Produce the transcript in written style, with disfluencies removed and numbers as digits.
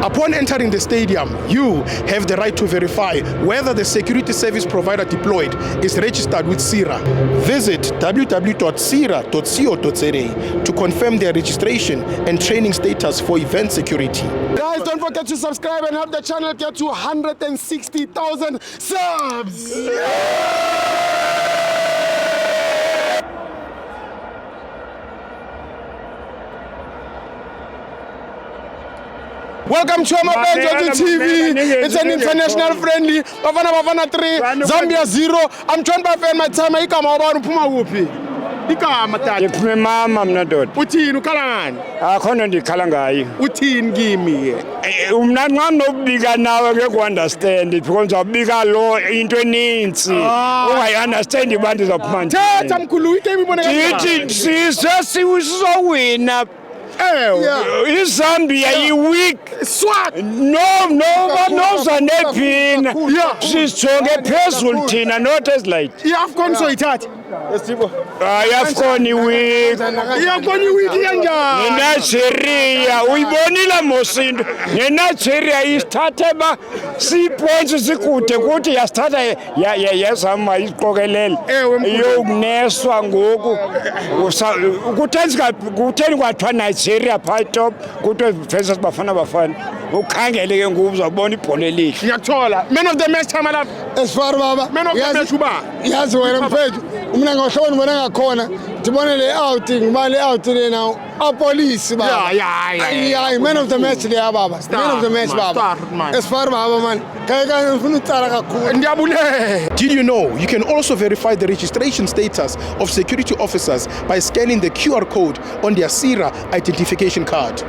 Upon entering the stadium, you have the right to verify whether the security service provider deployed is registered with CIRA. Visit www.cira.co.za to confirm their registration and training status for event security. Guys, don't forget to subscribe and help the channel get to 160,000 subs. Welcome to Amabenzo TV. It's an international friendly. Bafana 3, Zambia 0. I'm joined by fan my time. Ikama ubani uphuma kuphi? Ikama tata. Ngiphume mama mina doda. Uthini ukhala ngani? Akhona ndikhala ngayo. Uthini kimi? Umna nxa nobika nawe ngeke understand because awubika lo into eninzi. Ungayi understand abantu zaphuma nje. Thetha mkhulu igame ibone kanjani? Dithi sizowina. iZambia yi-weak. Swat. No zanephina. Sijonge phezulu thina not as light. I-AFCON soyithatha. I-AFCON i-weak. I-AFCON i-weak kanjani? Nigeria uyibonile mosindo. Nigeria isithathe ba sipoints sikude kuthi yasithatha yazama iqokelele. Yokuneswa ngoku. Kutheni kwathiwa Nigeria phakathi top kuthi versus Bafana ukhangele ke ngoku uzabona ibhola elihle. Ngiyathola. Man of the match time lapha. Esifaro baba. Man of the match uba. Yazi wena mfethu mina ngohloko ngibona ngakhona ngibone le outing ngibale le out lena apolice baba. Yeah, man of the match le baba. Man of the match baba. Esifaro baba man. Kaya ngifuna utsala kakhulu. Ngiyabule. Did you know you can also verify the registration status of security officers by scanning the QR code on their CIRA identification card?